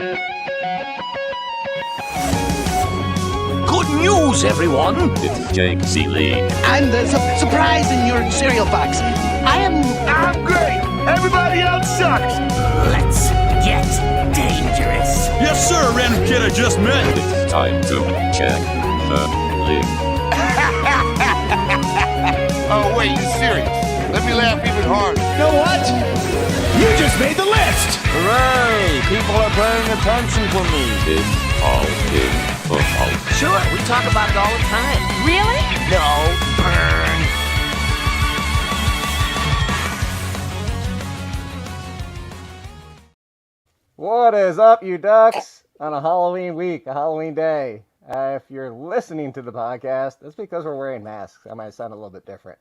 Good news, everyone! It's Jake Ciely. And there's a surprise in your cereal box. I'm great. Everybody else sucks. Let's get dangerous. Yes, sir, random kid I just met. It's time to check the link. Oh, wait, you serious? Let me laugh even harder. You know what? You just made the list. Hooray! People are paying attention to me. It's all in football. Sure, we talk about it all the time. Really? No, burn. What is up, you ducks? On a Halloween week, a Halloween day. If you're listening to the podcast, that's because we're wearing masks. I might sound a little bit different.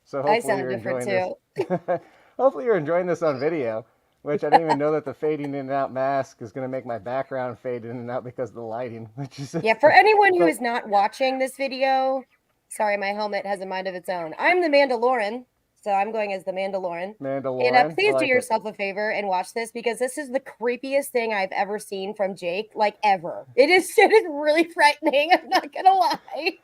So hopefully I sound you're different enjoying too. this. Hopefully you're enjoying this on video, which I didn't even know that the fading in and out mask is going to make my background fade in and out because of the lighting. Which is Yeah, for anyone who is not watching this video, sorry, my helmet has a mind of its own. I'm the Mandalorian, so I'm going as the Mandalorian. Mandalorian. And please I like do it. yourself a favor and watch this because this is the creepiest thing I've ever seen from Jake, like ever. It is really frightening. I'm not gonna lie.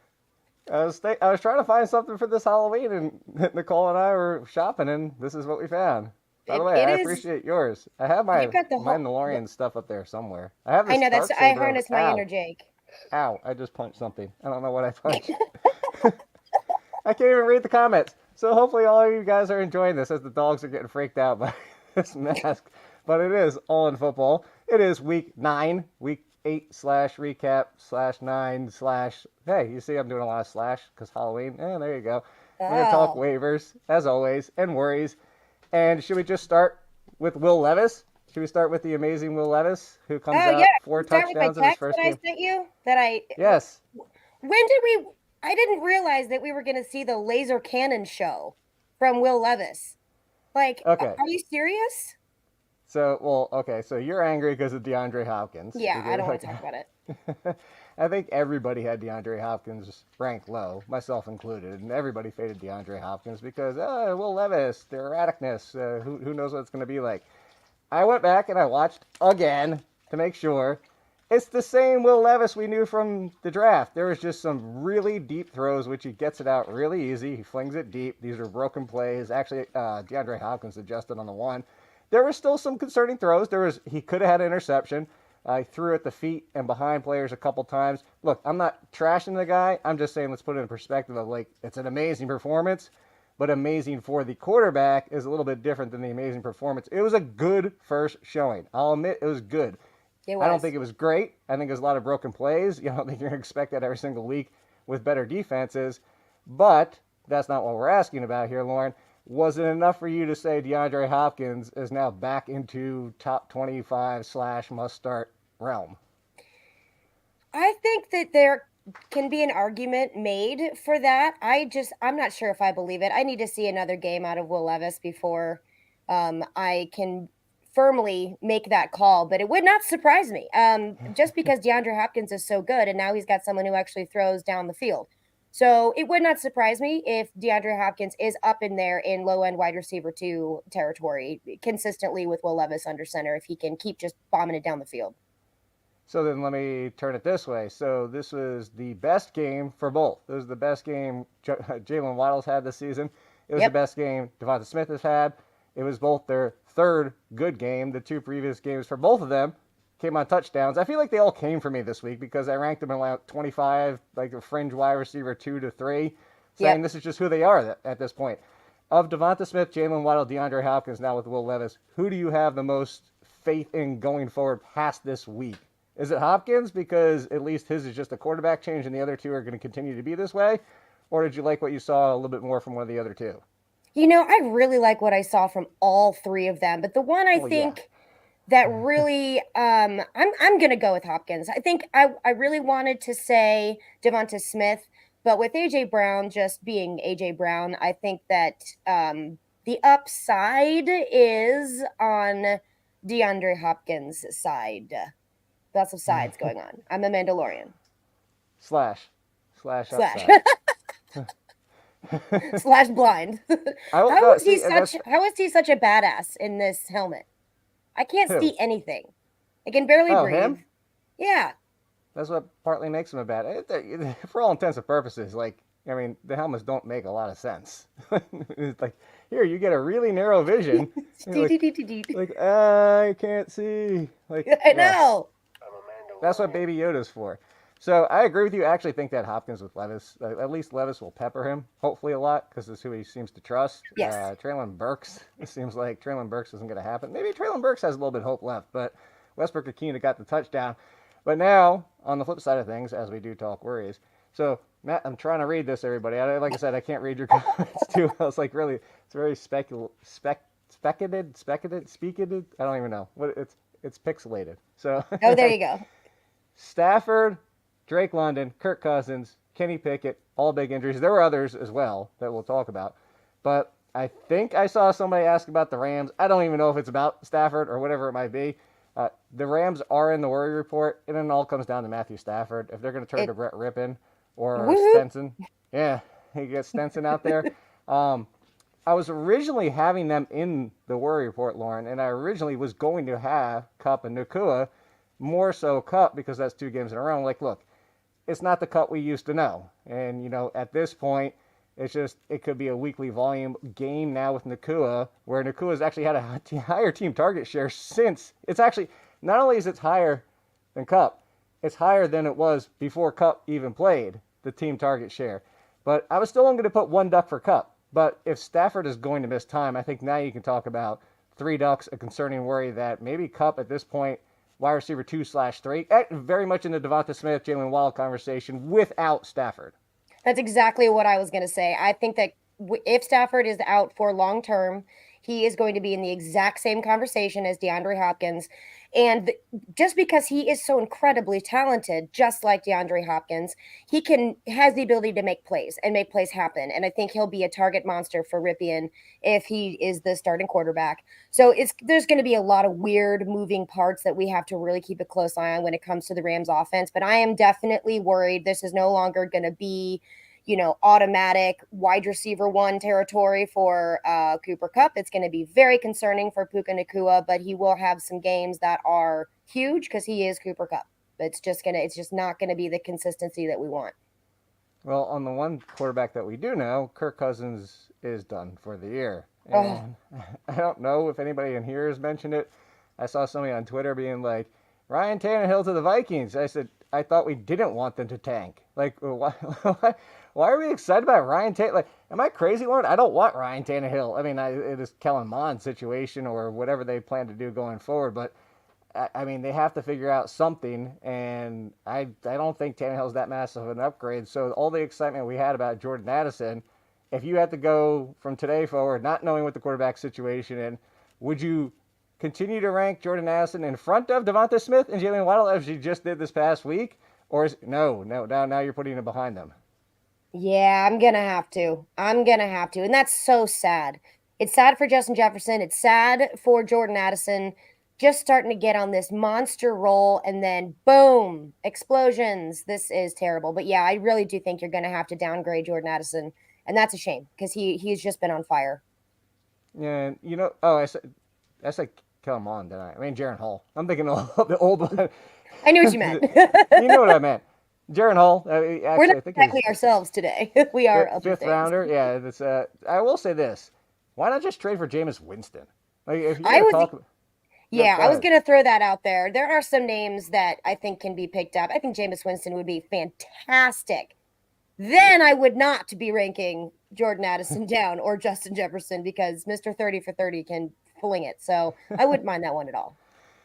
I was trying to find something for this Halloween, and Nicole and I were shopping, and this is what we found. By the way, I appreciate yours. I have my Mandalorian stuff up there somewhere. I have. This I know that's. Stark I Saber. harnessed my Ow. inner Jake. Ow! I just punched something. I don't know what I punched. I can't even read the comments. So hopefully all of you guys are enjoying this as the dogs are getting freaked out by this mask. But it is all in football. It is week 9, week 8/recap/9/ Hey, you see I'm doing a lot of slash because Halloween. There you go. We're going to talk waivers, as always, and worries. And should we just start with Will Levis? Should we start with the amazing Will Levis, who comes out 4 touchdowns in his first game? I sent you Yes. When did we? I didn't realize that we were going to see the laser cannon show from Will Levis. Like, Okay. Are you serious? So you're angry because of DeAndre Hopkins. Yeah, I don't want to talk about it. I think everybody had DeAndre Hopkins ranked low, myself included, and everybody faded DeAndre Hopkins because, Will Levis, the erraticness, who knows what it's going to be like. I went back and I watched again to make sure. It's the same Will Levis we knew from the draft. There was just some really deep throws, which he gets it out really easy. He flings it deep. These are broken plays. Actually, DeAndre Hopkins adjusted on the one. There were still some concerning throws. He could have had an interception. He threw at the feet and behind players a couple times. Look, I'm not trashing the guy. I'm just saying let's put it in perspective of, like, it's an amazing performance, but amazing for the quarterback is a little bit different than the amazing performance. It was a good first showing. I'll admit it was good. I don't think it was great. I think there's a lot of broken plays. I don't think you're going to expect that every single week with better defenses. But that's not what we're asking about here, Lauren. Was it enough for you to say DeAndre Hopkins is now back into top 25 / must start realm? I think that there can be an argument made for that. I'm not sure if I believe it. I need to see another game out of Will Levis before I can firmly make that call, but it would not surprise me just because DeAndre Hopkins is so good and now he's got someone who actually throws down the field. So it would not surprise me if DeAndre Hopkins is up in there in low-end wide receiver 2 territory consistently with Will Levis under center if he can keep just bombing it down the field. So then let me turn it this way. So this was the best game for both. This was the best game Jalen Waddle's had this season. It was the best game Devonta Smith has had. It was both their third good game. The 2 previous games for both of them came on touchdowns. I feel like they all came for me this week because I ranked them around 25, like a fringe wide receiver 2 to 3, saying this is just who they are at this point. Of Devonta Smith, Jalen Waddle, DeAndre Hopkins, now with Will Levis, who do you have the most faith in going forward past this week? Is it Hopkins because at least his is just a quarterback change and the other 2 are going to continue to be this way? Or did you like what you saw a little bit more from one of the other 2? I really like what I saw from all 3 of them, but the one I think that really, I'm going to go with Hopkins. I think I really wanted to say Devonta Smith, but with A.J. Brown just being A.J. Brown, I think that the upside is on DeAndre Hopkins' side. Lots of sides going on. I'm a Mandalorian. Slash. Slash blind. How is he such a badass in this helmet? I can't see anything. I can barely Oh, breathe. him? Yeah. That's what partly makes him a bad. For all intents and purposes, like, I mean, the helmets don't make a lot of sense. It's like, here, you get a really narrow vision. I can't see. Like, I know. That's what Baby Yoda's for. So I agree with you. I actually think that Hopkins with Levis, at least Levis will pepper him, hopefully a lot, because it's who he seems to trust. Yes. Traylon Burks, it seems like Traylon Burks isn't going to happen. Maybe Traylon Burks has a little bit of hope left, but Westbrook Akina got the touchdown. But now, on the flip side of things, as we do talk worries, so Matt, I'm trying to read this, everybody. Like I said, I can't read your comments too. I was like, really, it's very speculated. I don't even know what it's pixelated. So. Oh, there you go. Stafford, Drake London, Kirk Cousins, Kenny Pickett, all big injuries. There were others as well that we'll talk about. But I think I saw somebody ask about the Rams. I don't even know if it's about Stafford or whatever it might be. The Rams are in the worry report, and it all comes down to Matthew Stafford. If they're going to turn to Brett Rippon or Stenson. Yeah, he gets Stenson out there. I was originally having them in the worry report, Lauren, and I originally was going to have Kupp and Nakua, more so Kupp because that's 2 games in a row. I'm like, look, it's not the Kupp we used to know. And, you know, at this point, it could be a weekly volume game now with Nakua, where Nakua's actually had a higher team target share since. It's actually, not only is it higher than Kupp, it's higher than it was before Kupp even played, the team target share. But I was still only going to put 1 duck for Kupp. But if Stafford is going to miss time, I think now you can talk about 3 ducks, a concerning worry that maybe Kupp at this point, wide receiver 2/3, very much in the Devonta Smith, Jalen Waddle conversation without Stafford. That's exactly what I was going to say. I think that if Stafford is out for long term, he is going to be in the exact same conversation as DeAndre Hopkins. And just because he is so incredibly talented, just like DeAndre Hopkins, he has the ability to make plays and make plays happen. And I think he'll be a target monster for Ripien if he is the starting quarterback. So there's going to be a lot of weird moving parts that we have to really keep a close eye on when it comes to the Rams offense. But I am definitely worried this is no longer going to be, automatic wide receiver 1 territory for Cooper Kupp. It's going to be very concerning for Puka Nacua, but he will have some games that are huge because he is Cooper Kupp. It's just not going to be the consistency that we want. Well, on the one quarterback that we do know, Kirk Cousins is done for the year. And I don't know if anybody in here has mentioned it. I saw somebody on Twitter being like, Ryan Tannehill to the Vikings. I said, I thought we didn't want them to tank. Like, why are we excited about Ryan Tannehill? Like, am I crazy, Lauren? I don't want Ryan Tannehill. I mean, it is Kellen Mond's situation or whatever they plan to do going forward. But, I mean, they have to figure out something. And I don't think Tannehill's that massive of an upgrade. So all the excitement we had about Jordan Addison, if you had to go from today forward, not knowing what the quarterback situation is, would you continue to rank Jordan Addison in front of Devonta Smith and Jalen Waddle as you just did this past week? Or now you're putting it behind them? Yeah, I'm going to have to. And that's so sad. It's sad for Justin Jefferson. It's sad for Jordan Addison just starting to get on this monster roll and then boom, explosions. This is terrible. But yeah, I really do think you're going to have to downgrade Jordan Addison. And that's a shame because he's just been on fire. Yeah, I said Kellen Mond, didn't I? I mean, Jaron Hall. I'm thinking of the old one. I knew what you meant. You know what I meant. Jaron Hall. We're not exactly ourselves today. We are fifth rounder. Yeah, it's. I will say this: why not just trade for Jameis Winston? Like, if I was going to throw that out there. There are some names that I think can be picked up. I think Jameis Winston would be fantastic. Then I would not be ranking Jordan Addison down or Justin Jefferson because Mr. 30 for 30 can fling it. So I wouldn't mind that one at all.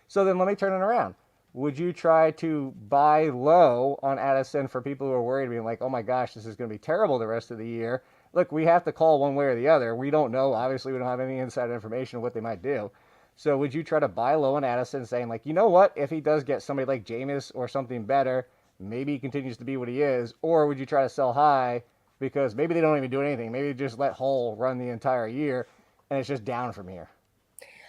So then let me turn it around. Would you try to buy low on Addison for people who are worried, being like, oh my gosh, this is going to be terrible the rest of the year? Look, we have to call one way or the other. We don't know. Obviously, we don't have any inside information of what they might do. So would you try to buy low on Addison, saying like, you know what, if he does get somebody like Jameis or something better, maybe he continues to be what he is? Or would you try to sell high because maybe they don't even do anything? Maybe they just let Hull run the entire year and it's just down from here.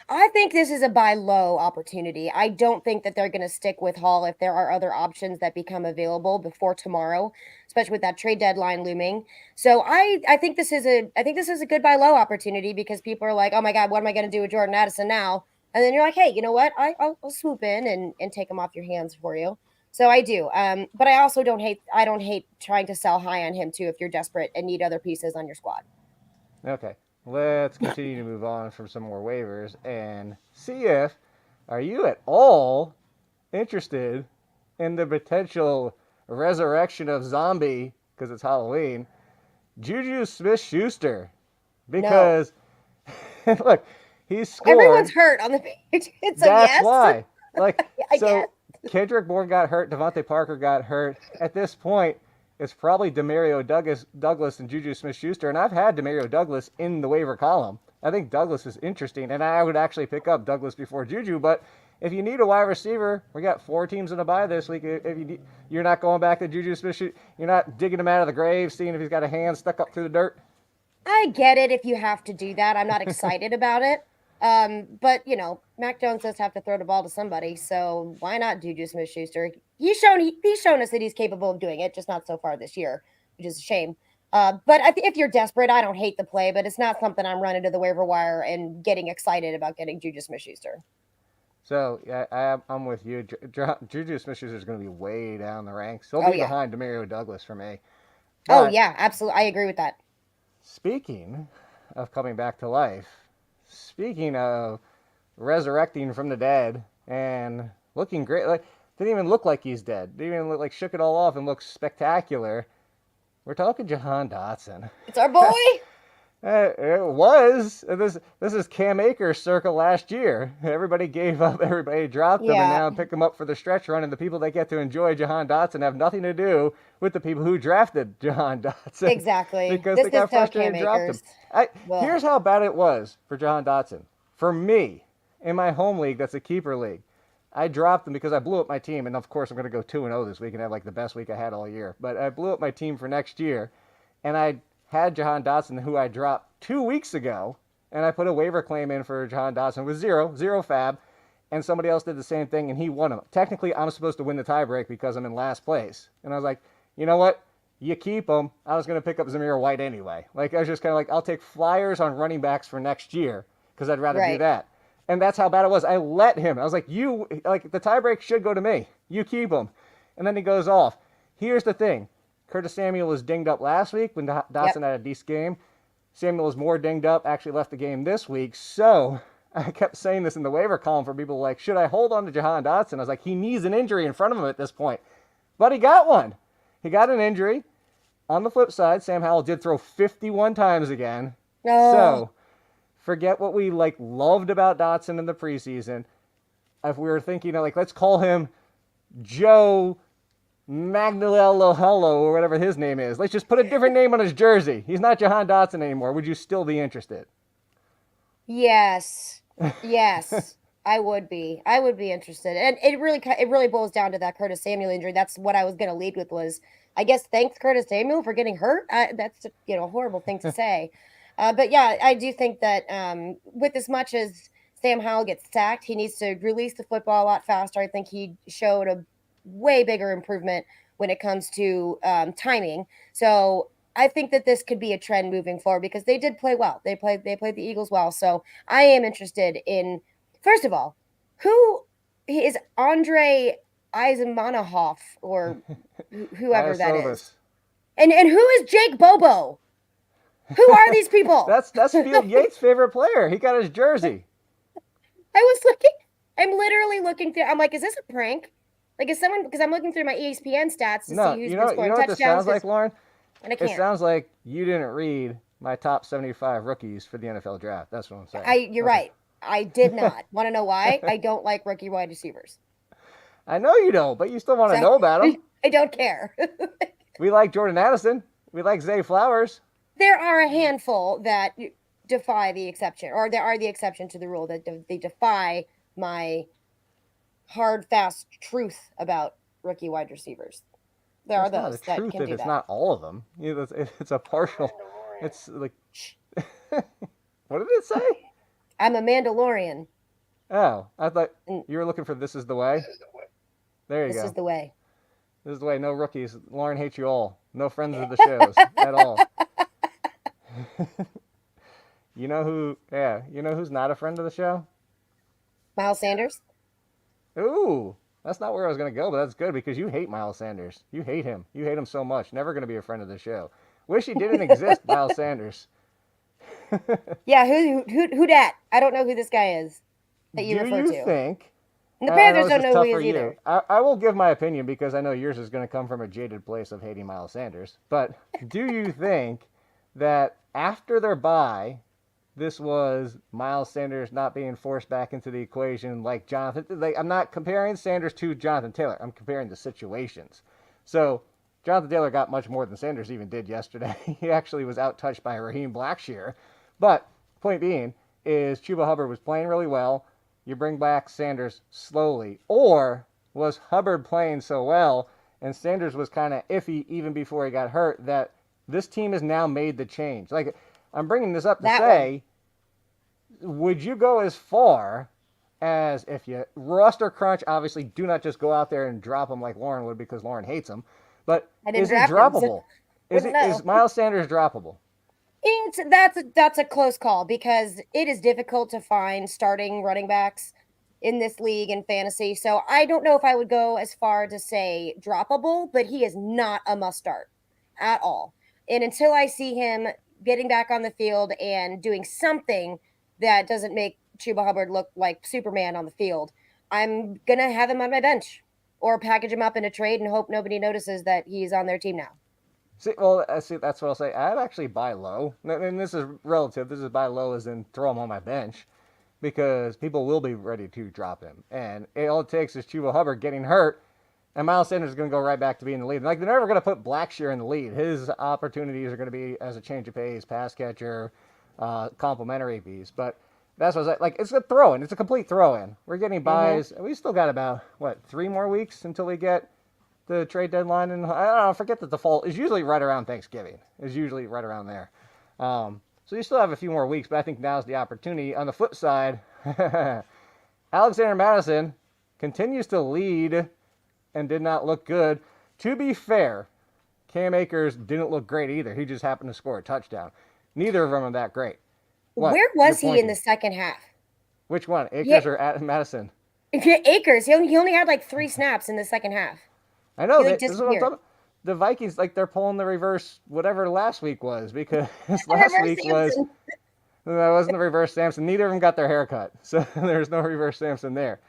I think this is a buy low opportunity. I don't think that they're going to stick with Hall if there are other options that become available before tomorrow, especially with that trade deadline looming. So I think this is a good buy low opportunity because people are like, oh my God, what am I going to do with Jordan Addison now? And then you're like, hey, you know what? I'll swoop in and take him off your hands for you. So I do. But I also don't hate trying to sell high on him too if you're desperate and need other pieces on your squad. Okay, let's continue to move on from some more waivers and see if are you at all interested in the potential resurrection of zombie, because it's Halloween, Juju Smith-Schuster. Because, look, he's scored. Everyone's hurt on the page. It's a That's yes. why. Like, I so guess. Kendrick Bourne got hurt. Devontae Parker got hurt. At this point, it's probably Demario Douglas and Juju Smith-Schuster. And I've had Demario Douglas in the waiver column. I think Douglas is interesting. And I would actually pick up Douglas before Juju. But if you need a wide receiver, we got 4 teams in a bye this week. If you're not going back to Juju Smith-Schuster, you're not digging him out of the grave, seeing if he's got a hand stuck up through the dirt. I get it if you have to do that. I'm not excited about it. But, Mac Jones does have to throw the ball to somebody, so why not Juju Smith-Schuster? He's shown us that he's capable of doing it, just not so far this year, which is a shame. But if you're desperate, I don't hate the play, but it's not something I'm running to the waiver wire and getting excited about getting Juju Smith-Schuster. So, yeah, I'm with you. Juju Smith-Schuster is going to be way down the ranks. He'll be behind Demario Douglas for me. But yeah, absolutely. I agree with that. Speaking of coming back to life, speaking of resurrecting from the dead and looking great, like didn't even look like he's dead. Didn't even look like shook it all off and looks spectacular. We're talking Jahan Dotson. It's our boy. It was. This is Cam Akers circa last year. Everybody gave up. Everybody dropped him, and now pick him up for the stretch run. And the people that get to enjoy Jahan Dotson have nothing to do with the people who drafted Jahan Dotson. Exactly. Because this they got is so frustrated and dropped him. Here's how bad it was for Jahan Dotson. For me, in my home league, that's a keeper league, I dropped him because I blew up my team. And, of course, I'm going to go 2-0 this week and have, like, the best week I had all year. But I blew up my team for next year, and I had Jahan Dotson, who I dropped 2 weeks ago, and I put a waiver claim in for Jahan Dotson with zero fab, and somebody else did the same thing, and he won him. Technically, I'm supposed to win the tiebreak because I'm in last place. And I was like, you know what? You keep him. I was going to pick up Zamir White anyway. Like, I was just kind of like, I'll take flyers on running backs for next year because I'd rather do that. And that's how bad it was. I let him. I was like, the tiebreak should go to me. You keep him. And then he goes off. Here's the thing. Curtis Samuel was dinged up last week when Dotson had a decent game. Samuel was more dinged up, actually left the game this week. So I kept saying this in the waiver column for people like, should I hold on to Jahan Dotson? I was like, he needs an injury in front of him at this point. But he got one. He got an injury. On the flip side, Sam Howell did throw 51 times again. So forget what we loved about Dotson in the preseason. If we were thinking, let's call him Joe Magnello or whatever his name is. Let's just put a different name on his jersey. He's not Jahan Dotson anymore. Would you still be interested? Yes, I would be. I would be interested, and it really boils down to that Curtis Samuel injury. That's what I was going to lead with. Was I guess thanks Curtis Samuel for getting hurt. That's a horrible thing to say, but yeah, I do think that with as much as Sam Howell gets sacked, he needs to release the football a lot faster. I think he showed a way bigger improvement when it comes to timing. So I think that this could be a trend moving forward because they did play well. They played the Eagles well. So I am interested in, first of all, who is Andre Eisenmanohoff or whoever that is. And who is Jake Bobo? Who are these people? That's Field Yates' favorite player. He got his jersey. I'm literally looking through. I'm like, is this a prank? Like, is someone, because I'm looking through my ESPN stats to see who's been scoring touchdowns. What this sounds like, Lauren? And I can't. It sounds like you didn't read my top 75 rookies for the NFL draft. That's what I'm saying. You're right. I did not. Want to know why? I don't like rookie wide receivers. I know you don't, but you still want to know about them. I don't care. We like Jordan Addison. We like Zay Flowers. There are a handful that defy the exception, or there are the exception to the rule that they defy my hard, fast truth about rookie wide receivers. There are those that can do that. It's not all of them. It's a partial. It's like, what did it say? I'm a Mandalorian. Oh, I thought you were looking for This Is the Way. There you go. This is the way. This is the way. No rookies. Lauren hates you all. No friends of the shows at all. You know who? Yeah, you know who's not a friend of the show? Miles Sanders? Ooh, that's not where I was going to go, but that's good because you hate Miles Sanders. You hate him. You hate him so much. Never going to be a friend of the show. Wish he didn't exist, Miles Sanders. Yeah, who dat? I don't know who this guy is that you refer to. Do you think... And the I Panthers this don't is know tough who he for is you. either. I will give my opinion because I know yours is going to come from a jaded place of hating Miles Sanders. But do you think that after their bye, this was Miles Sanders not being forced back into the equation like Jonathan? Like, I'm not comparing Sanders to Jonathan Taylor. I'm comparing the situations. So Jonathan Taylor got much more than Sanders even did yesterday. He actually was out-touched by Raheem Blackshear. But point being is Chuba Hubbard was playing really well. You bring back Sanders slowly. Or was Hubbard playing so well and Sanders was kind of iffy even before he got hurt that this team has now made the change? Like, I'm bringing this up to say, would you go as far as if you roster crunch, obviously do not just go out there and drop him like Lauren would because Lauren hates him, but is he droppable? Is Miles Sanders droppable? That's a close call because it is difficult to find starting running backs in this league in fantasy. So I don't know if I would go as far to say droppable, but he is not a must start at all. And until I see him getting back on the field and doing something that doesn't make Chuba Hubbard look like Superman on the field, I'm going to have him on my bench or package him up in a trade and hope nobody notices that he's on their team now. See, that's what I'll say. I'd actually buy low. And this is relative. This is buy low as in throw him on my bench because people will be ready to drop him. And all it takes is Chuba Hubbard getting hurt, and Miles Sanders is going to go right back to being the lead. Like, they're never going to put Blackshear in the lead. His opportunities are going to be as a change of pace, pass catcher, complimentary piece. But that's what I was like, it's a throw-in. It's a complete throw-in. We're getting buys. We still got about, 3 more weeks until we get the trade deadline, and I don't know, forget the default is usually right around Thanksgiving. Is usually right around there. So you still have a few more weeks, but I think now's the opportunity. On the flip side, Alexander Mattison continues to lead and did not look good. To be fair, Cam Akers didn't look great either. He just happened to score a touchdown. Neither of them are that great. Where was he in the second half? Which one, Akers or Madison? Akers. He only had like 3 snaps in the second half. I know. This is what I'm talking about. The Vikings, they're pulling the reverse whatever last week was because last week wasn't the reverse Samson. Neither of them got their hair cut, so there's no reverse Samson there.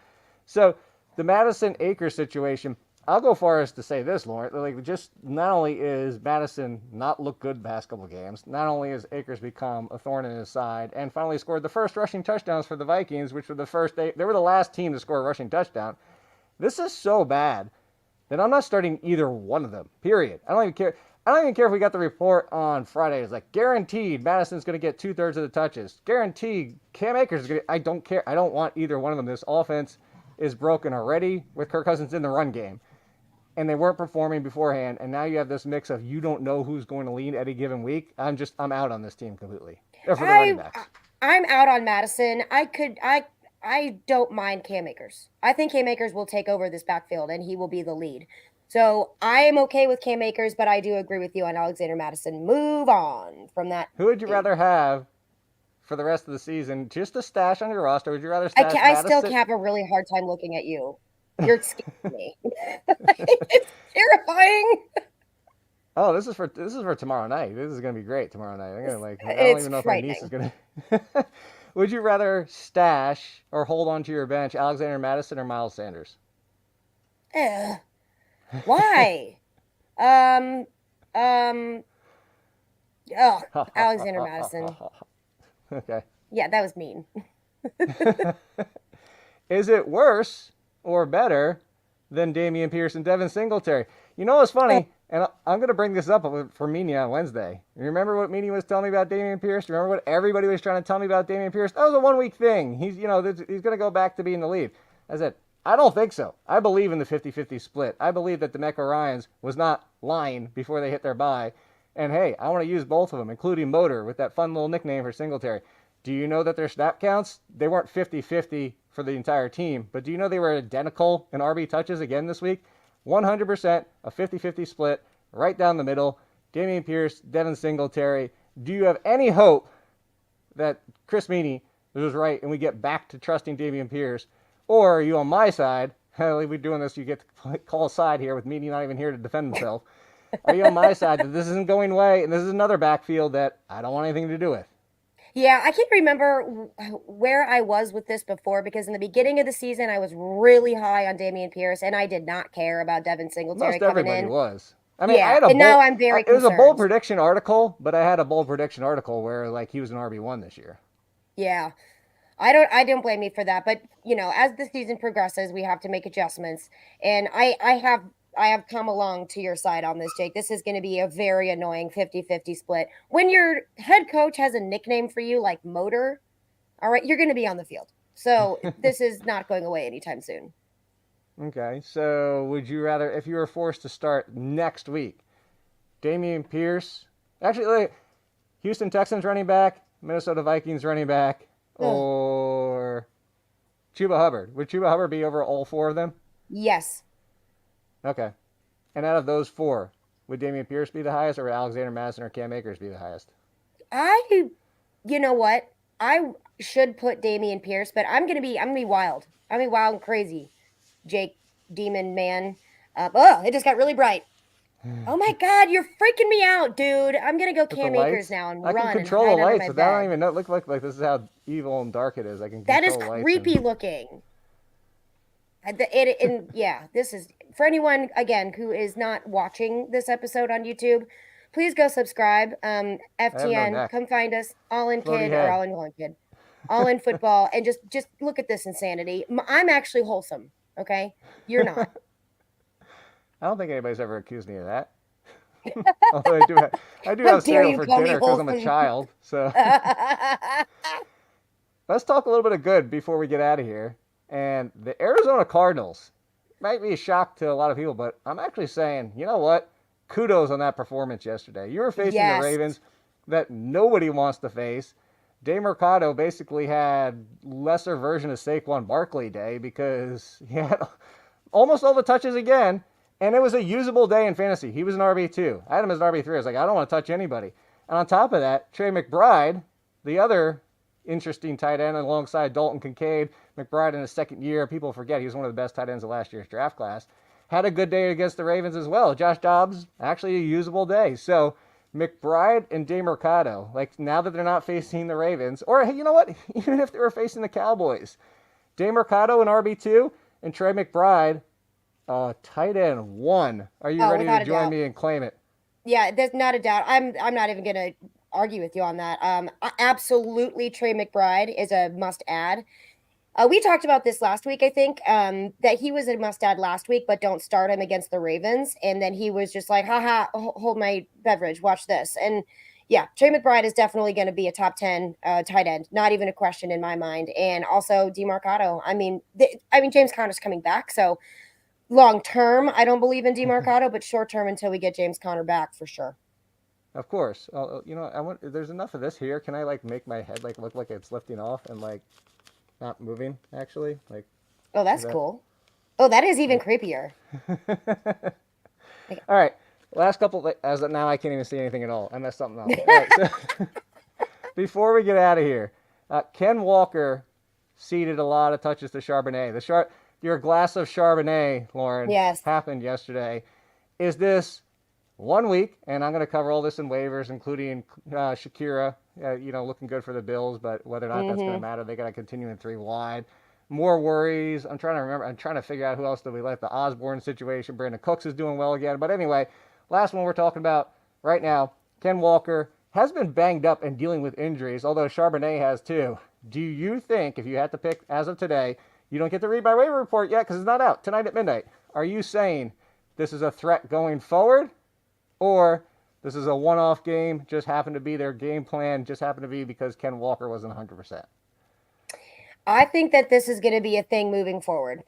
So the Madison-Akers situation, I'll go far as to say this, Lauren. Like, just not only is Madison not look good the past couple games, not only has Akers become a thorn in his side and finally scored the first rushing touchdowns for the Vikings, which were they were the last team to score a rushing touchdown. This is so bad that I'm not starting either one of them, period. I don't even care. I don't even care if we got the report on Friday. It's like, guaranteed Madison's going to get 2/3 of the touches. Guaranteed Cam Akers is going to... I don't care. I don't want either one of them. This offense is broken already with Kirk Cousins in the run game. And they weren't performing beforehand. And now you have this mix of you don't know who's going to lead any given week. I'm out on this team completely. For the running backs. I'm out on Madison. I don't mind Cam Akers. I think Cam Akers will take over this backfield and he will be the lead. So I am okay with Cam Akers, but I do agree with you on Alexander Mattison. Move on from that. Who would you rather have for the rest of the season? Just a stash on your roster? Would you rather stash I still have a really hard time looking at you. You're scaring me. It's terrifying. Oh, this is for tomorrow night. This is gonna be great tomorrow night. I'm gonna I don't even know if my niece is gonna. Would you rather stash or hold on to your bench Alexander Mattison or Miles Sanders? Why? Alexander Mattison. Okay. Yeah, that was mean. Is it worse or better than Dameon Pierce and Devin Singletary? You know what's funny? And I'm going to bring this up for Meany on Wednesday. You remember what Meany was telling me about Dameon Pierce? Remember what everybody was trying to tell me about Dameon Pierce? That was a 1 week thing. He's going to go back to being the lead. I said, I don't think so. I believe in the 50-50 split. I believe that DeMeco Ryans was not lying before they hit their bye. And hey, I want to use both of them, including Motor, with that fun little nickname for Singletary. Do you know that their snap counts, they weren't 50-50 for the entire team, but do you know they were identical in RB touches again this week? 100%, a 50-50 split, right down the middle. Dameon Pierce, Devin Singletary. Do you have any hope that Chris Meany was right and we get back to trusting Dameon Pierce Or are you on my side? We're doing this. You get to call a side here with me not even here to defend himself. Are you on my side that this isn't going away and this is another backfield that I don't want anything to do with? Yeah, I can't remember where I was with this before because in the beginning of the season, I was really high on Dameon Pierce, and I did not care about Devin Singletary Most coming everybody in. was. I mean, Yeah, I had a and now I'm very It was a bold concerned. prediction article, but I had a bold prediction article where like he was an RB1 this year. Yeah. I don't blame you for that, but as the season progresses, we have to make adjustments. And I have come along to your side on this, Jake. This is going to be a very annoying 50-50 split. When your head coach has a nickname for you like Motor, all right, you're going to be on the field. So this is not going away anytime soon. Okay, so would you rather, if you were forced to start next week, Dameon Pierce, actually, Houston Texans running back, Minnesota Vikings running back, or Chuba Hubbard? Would Chuba Hubbard be over all four of them? Yes. Okay. And out of those four, would Dameon Pierce be the highest, or would Alexander Madison or Cam Akers be the highest? You know what? I should put Dameon Pierce, but I'm gonna be wild. I'm gonna be wild and crazy. Jake, Demon Man. It just got really bright. Oh my God, you're freaking me out, dude. I'm gonna go Cam Akers now and run. I can control and the hide under lights, my but that bed. don't even look like this is how evil and dark it is. I can That control is lights creepy and... looking. Yeah, this is for anyone again who is not watching this episode on YouTube. Please go subscribe. FTN, come find us. All in Floaty kid head. or all in one kid, all in football, and just look at this insanity. I'm actually wholesome. Okay, you're not. I don't think anybody's ever accused me of that. Although I do have dare cereal you for call me dinner because I'm a wholesome. child. So let's talk a little bit of good before we get out of here. And the Arizona Cardinals might be a shock to a lot of people, but I'm actually saying, you know what? Kudos on that performance yesterday. You were facing Yes. the Ravens that nobody wants to face. Day Mercado basically had lesser version of Saquon Barkley day because he had almost all the touches again, and it was a usable day in fantasy. He was an RB2. I had him as an RB3. I was like, I don't want to touch anybody. And on top of that, Trey McBride, the other interesting tight end alongside Dalton Kincaid, McBride in his second year, people forget he was one of the best tight ends of last year's draft class, had a good day against the Ravens as well. Josh Dobbs, actually a usable day. So McBride and Day Mercado, like now that they're not facing the Ravens, or hey, you know what? Even if they were facing the Cowboys, Day Mercado and RB2 and Trey McBride, tight end 1. Are you ready to join me and claim it? Yeah, there's not a doubt. I'm not even gonna argue with you on that. Absolutely, Trey McBride is a must add. We talked about this last week, I think, that he was a must add last week, but don't start him against the Ravens. And then he was just like, haha, hold my beverage, watch this. And yeah, Trey McBride is definitely going to be a top 10 tight end, not even a question in my mind. And also DeMarcado. I mean, James Conner's coming back, so long term, I don't believe in DeMarcado, but short term until we get James Conner back for sure. Of course. There's enough of this here. Can I make my head look like it's lifting off and not moving, actually? Oh, that's cool. Oh, that is even creepier. All right. Last couple, as of now, I can't even see anything at all. I messed something up. All right, so before we get out of here, Ken Walker ceded a lot of touches to Charbonnet. Your glass of Charbonnet, Lauren, yes, happened yesterday. Is this 1 week? And I'm going to cover all this in waivers, including Shakira, looking good for the Bills, but whether or not that's going to matter, they got to continue in 3 wide. More worries. I'm trying to remember. I'm trying to figure out who else did we let. The Osborne situation. Brandon Cooks is doing well again. But anyway, last one we're talking about right now, Ken Walker has been banged up and dealing with injuries, although Charbonnet has too. Do you think, if you had to pick as of today, you don't get to read my waiver report yet because it's not out, tonight at midnight, are you saying this is a threat going forward? Or this is a one-off game, just happened to be their game plan, just happened to be because Ken Walker wasn't 100%? I think that this is going to be a thing moving forward.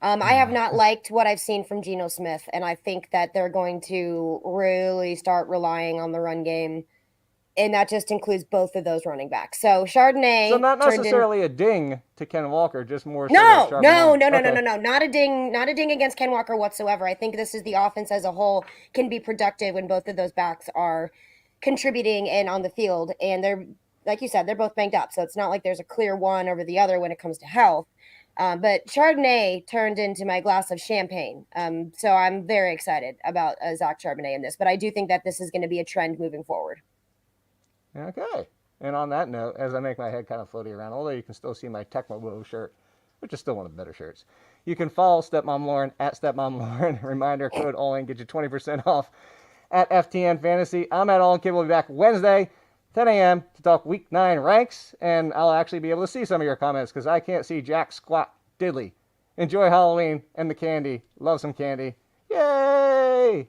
I have not liked what I've seen from Geno Smith, and I think that they're going to really start relying on the run game, and that just includes both of those running backs. So Chardonnay. So not necessarily a ding to Ken Walker, just more. No, so no, not a ding against Ken Walker whatsoever. I think this is the offense as a whole can be productive when both of those backs are contributing and on the field, and they're, like you said, they're both banged up. So it's not like there's a clear one over the other when it comes to health. But Chardonnay turned into my glass of champagne. So I'm very excited about Zach Charbonnet in this. But I do think that this is going to be a trend moving forward. Okay. And on that note, as I make my head kind of floaty around, although you can still see my Tecmo Bow shirt, which is still one of the better shirts, you can follow Stepmom Lauren at Stepmom Lauren. Reminder code ALLIN get you 20% off at FTN Fantasy. I'm at All In Kid. We'll be back Wednesday, 10 a.m. to talk Week 9 ranks, and I'll actually be able to see some of your comments because I can't see jack squat diddly. Enjoy Halloween and the candy. Love some candy. Yay!